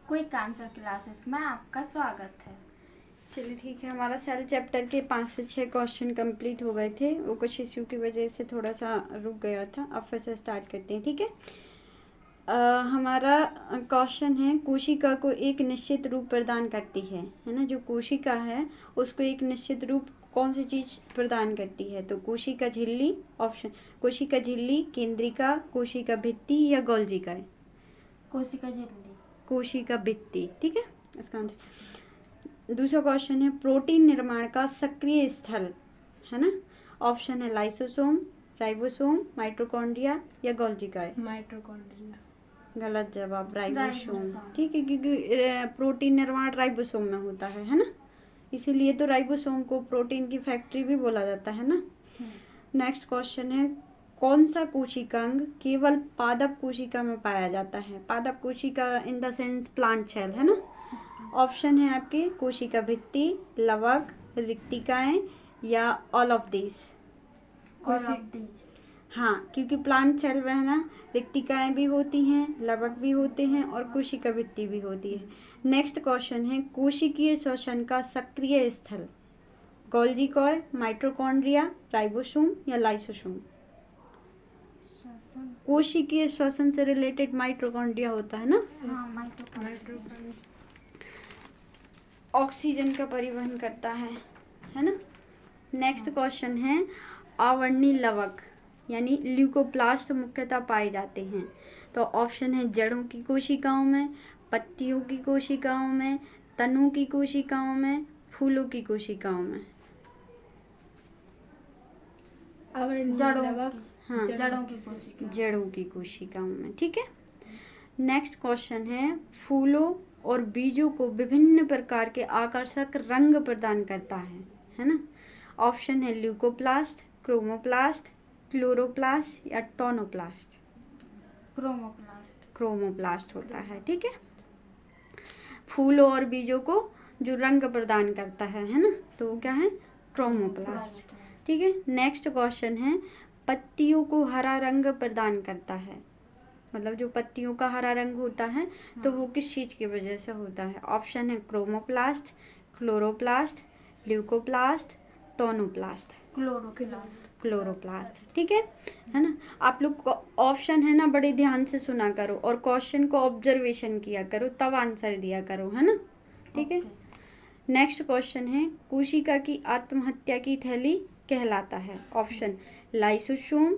Quick answer classes में आपका स्वागत है। चलिए ठीक है, हमारा सेल चैप्टर के 5 से 6 क्वेश्चन कंप्लीट हो गए थे। वो कुछ इश्यू की वजह से थोड़ा सा रुक गया था। अब फिर से स्टार्ट करते हैं, ठीक है। हमारा क्वेश्चन है, कोशिका को एक निश्चित रूप प्रदान करती है ना। जो कोशिका है उसको एक निश्चित रूप कौन सी चीज़ प्रदान करती है? तो कोशिका झिल्ली, ऑप्शन कोशिका झिल्ली, केंद्रिका, कोशिका भित्ति या गोल्जिका है। कोशिका झिल्ली। कोशिका भित्ति, ठीक है इसका आंसर। दूसरा क्वेश्चन है, प्रोटीन निर्माण का सक्रिय स्थल है ना। ऑप्शन है लाइसोसोम, राइबोसोम, माइटोकॉन्ड्रिया या गोल्जिका है। माइटोकॉन्ड्रिया। गलत जवाब, राइबोसोम, ठीक है, क्योंकि प्रोटीन निर्माण राइबोसोम में होता है ना। इसीलिए तो राइबोसोम को प्रोटीन की फैक्ट्री भी बोला जाता है ना। नेक्स्ट क्वेश्चन है, कौन सा कोशिकांग केवल पादप कोशिका में पाया जाता है? पादप कोशिका in the sense plant cell है ना। ऑप्शन है आपके कोशिका भित्ति, लवक, रिक्तिकाएं या ऑल ऑफ दीज। हाँ, क्योंकि प्लांट सेल में है ना रिक्तिकाएं भी होती हैं, लवक भी होते हैं और कोशिका भित्ति भी होती है। नेक्स्ट क्वेश्चन है, कोशिकीय श्वसन का सक्रिय स्थल गोल्जिकॉय, माइटोकॉन्ड्रिया, राइबोसोम या लाइसोसोम। कोशिकीय श्वसन से रिलेटेड माइटोकॉन्ड्रिया होता है ना। हाँ, माइटोकॉन्ड्रिया ऑक्सीजन का परिवहन करता है ना। नेक्स्ट क्वेश्चन है, आवर्णी लवक यानी ल्यूकोप्लास्ट मुख्यतः पाए जाते हैं। तो ऑप्शन है जड़ों की कोशिकाओं में, पत्तियों की कोशिकाओं में, तनों की कोशिकाओं में, फूलों की कोशिकाओं में। हाँ, जड़ों की कोशिकाओं में, ठीक है। नेक्स्ट क्वेश्चन है, फूलों और बीजों को विभिन्न प्रकार के आकर्षक रंग प्रदान करता है ना। ऑप्शन है ल्यूकोप्लास्ट, क्रोमोप्लास्ट, क्लोरोप्लास्ट या टोनोप्लास्ट। क्रोमोप्लास्ट होता है, ठीक है। फूलों और बीजों को जो रंग प्रदान करता है ना, तो वो क्या है? क्रोमोप्लास्ट, ठीक है। नेक्स्ट क्वेश्चन है, पत्तियों को हरा रंग प्रदान करता है, मतलब जो पत्तियों का हरा रंग होता है तो वो किस चीज़ की वजह से होता है? ऑप्शन है chromoplast, chloroplast, leucoplast, tonoplast. Chloroplast, ठीक है ना। आप लोग ऑप्शन है ना बड़े ध्यान से सुना करो और क्वेश्चन को ऑब्जर्वेशन किया करो, तब आंसर दिया करो, है ना, ठीक है। नेक्स्ट क्वेश्चन है, कोशिका की आत्महत्या की थैली कहलाता है। ऑप्शन लाइसोसोम,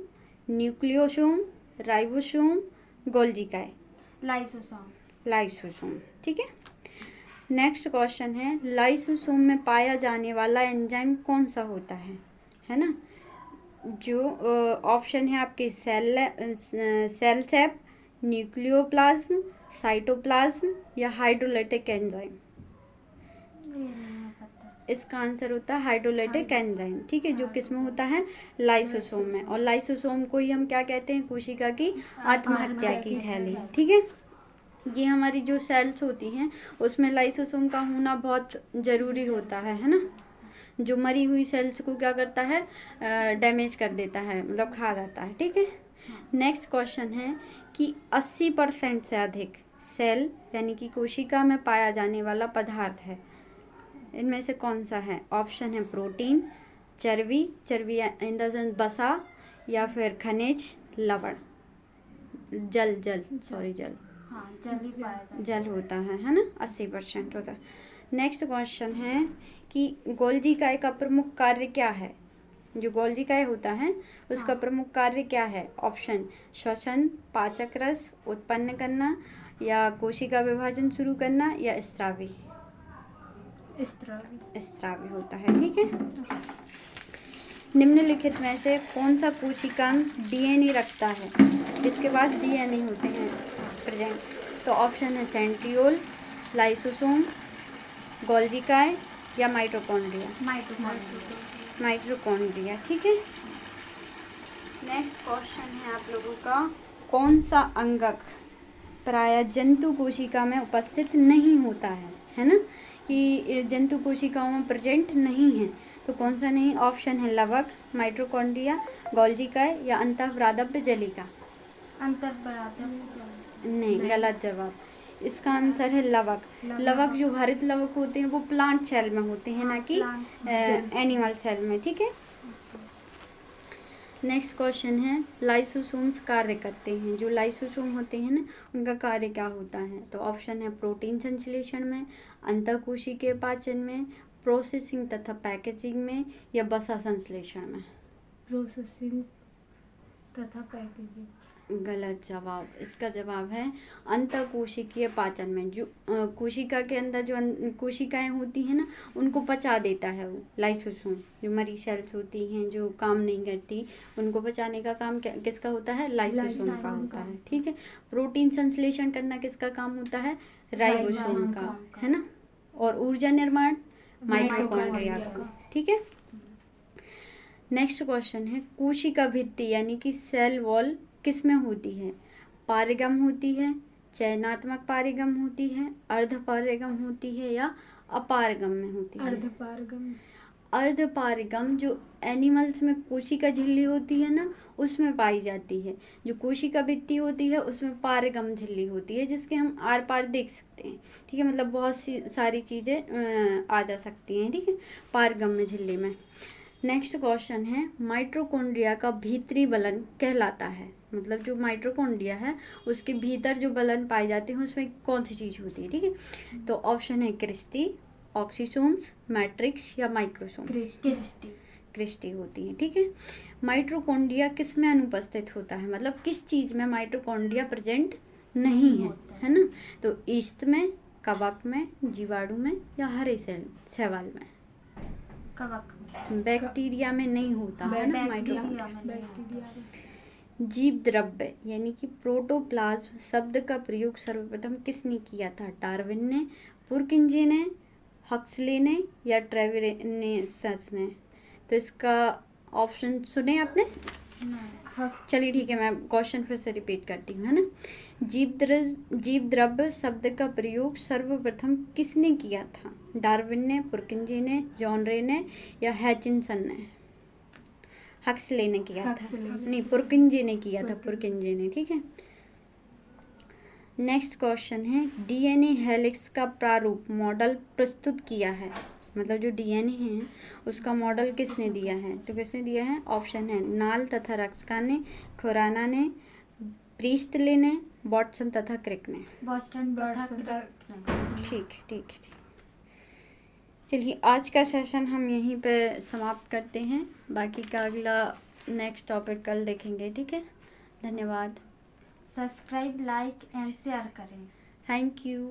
न्यूक्लियोसोम, राइबोसोम, गोल्जिकाए। लाइसोसोम, ठीक है। नेक्स्ट क्वेश्चन है, लाइसोसोम में पाया जाने वाला एंजाइम कौन सा होता है ना। जो ऑप्शन है आपके सेल सैप, न्यूक्लियोप्लाज्म, साइटोप्लाज्म या हाइड्रोलाइटिक एंजाइम। इसका आंसर होता है हाइड्रोलाइटिक एंजाइम, ठीक है, जो किस में होता है? लाइसोसोम में। और लाइसोसोम को ही हम क्या कहते हैं? कोशिका की आत्महत्या की थैली, ठीक है। ये हमारी जो सेल्स होती हैं उसमें लाइसोसोम का होना बहुत ज़रूरी होता है ना। जो मरी हुई सेल्स को क्या करता है? डैमेज कर देता है, मतलब खा जाता है, ठीक है। नेक्स्ट क्वेश्चन है कि 80% से अधिक सेल यानी कि कोशिका में पाया जाने वाला पदार्थ है, इनमें से कौन सा है? ऑप्शन है प्रोटीन, चर्बी इन द सेंस बसा, या फिर खनिज, लवण, जल जल होता है ना। 80% होता है। नेक्स्ट क्वेश्चन है कि गोल्जिकाए का प्रमुख कार्य क्या है? जो गोल्जिकाए होता है उसका प्रमुख कार्य क्या है? ऑप्शन श्वसन, पाचक रस उत्पन्न करना, या कोशिका विभाजन शुरू करना, या स्त्रावी होता है, ठीक है। निम्नलिखित में से कौन सा कोशिकांग डीएनए रखता है, जिसके पास डीएनए होते हैं प्रेजेंट? तो ऑप्शन है सेंट्रियोल, लाइसोसोम, गोल्जिकाए या माइटोकॉन्ड्रिया। माइटोकॉन्ड्रिया, ठीक है। नेक्स्ट क्वेश्चन है आप लोगों का, कौन सा अंगक प्रायः जंतु कोशिका में उपस्थित नहीं होता है ना, कि जंतु कोशिकाओं में प्रेजेंट नहीं है, तो कौन सा नहीं? ऑप्शन है लवक, माइटोकॉन्ड्रिया, गोल्जिकाए या अंतःप्रादप्य जलिका। अंतःप्रादप्य नहीं, गलत जवाब। इसका आंसर है लवक। लवक जो हरित लवक होते हैं वो प्लांट सेल में होते हैं, ना कि एनिमल सेल में, ठीक है। नेक्स्ट क्वेश्चन है, लाइसोसोम्स कार्य करते हैं। जो लाइसोसोम होते हैं ना, उनका कार्य क्या होता है? तो ऑप्शन है प्रोटीन संश्लेषण में, अंतःकोशिकीय पाचन में, प्रोसेसिंग तथा पैकेजिंग में, या वसा संश्लेषण में। प्रोसेसिंग तथा पैकेजिंग। गलत जवाब। इसका जवाब है अंतःकोशिकीय पाचन में। जो कोशिका के अंदर जो कोशिकाएं होती हैं ना, उनको पचा देता है वो लाइसोसोम। जो मरी सेल्स होती हैं जो काम नहीं करती, उनको पचाने का काम किसका होता है? लाइसोसोम का होता है, ठीक है। प्रोटीन संश्लेषण करना किसका काम होता है? राइबोसोम का, है ना। और ऊर्जा निर्माण माइटोकॉन्ड्रिया का, ठीक है। नेक्स्ट क्वेश्चन है, कोशिका भित्ति यानी कि सेल वॉल किस में होती है? पारगम होती है, चयनात्मक पारगम होती है, अर्धपारगम होती है, या अपारगम में होती है? अर्धपारगम। अर्धपारगम जो एनिमल्स में कोशिका झिल्ली होती है ना, उसमें पाई जाती है। जो कोशिका भित्ति होती है उसमें पारगम झिल्ली होती है, जिसके हम आर पार देख सकते हैं, ठीक है। मतलब बहुत सी सारी चीज़ें आ जा सकती हैं, ठीक है, पारगम में झिल्ली में। नेक्स्ट क्वेश्चन है, माइटोकॉन्ड्रिया का भीतरी बलन कहलाता है। मतलब जो माइटोकॉन्ड्रिया है उसके भीतर जो बलन पाए जाते हैं उसमें कौन सी चीज़ होती है, ठीक है। तो ऑप्शन है क्रिस्टी, ऑक्सीसोम्स, मैट्रिक्स, या माइक्रोसोम। क्रिस्टी होती है, ठीक है। माइटोकॉन्ड्रिया किस में अनुपस्थित होता है? मतलब किस चीज़ में माइटोकॉन्ड्रिया प्रेजेंट नहीं है ना। तो ईस्ट में, कवक में, जीवाणु में, या हरे शैवाल में? कवक। बैक्टीरिया में नहीं होता है ना माइटोकॉन्ड्रिया। जीव द्रव्य यानी कि प्रोटोप्लाज्म शब्द का प्रयोग सर्वप्रथम किसने किया था? डार्विन ने, पुरकिंजे ने, हक्सले ने, या ट्रेविनेसस ने? तो इसका ऑप्शन सुने आपने? चलिए ठीक है, मैं क्वेश्चन फिर से रिपीट करती हूँ, है ना। जीव द्रव्य शब्द का प्रयोग सर्वप्रथम किसने किया था? डार्विन ने, पुरकिंजे ने, जॉन रे ने, या हैचिंसन ने? हक्सले ने किया था, नहीं पुरकिंजे ने किया था, पुरकिंजे ने, ठीक है। नेक्स्ट क्वेश्चन है, डीएनए हेलिक्स का प्रारूप मॉडल प्रस्तुत किया है। मतलब जो डीएनए है उसका मॉडल किसने दिया है? तो किसने दिया है? ऑप्शन है नाल तथा रक्सका ने, खुराना ने, प्रीस्टले ने, वॉटसन तथा क्रिक ने। ठीक। चलिए आज का सेशन हम यहीं पे समाप्त करते हैं। बाकी का अगला नेक्स्ट टॉपिक कल देखेंगे, ठीक है। धन्यवाद। सब्सक्राइब, लाइक एंड शेयर करें। Thank you.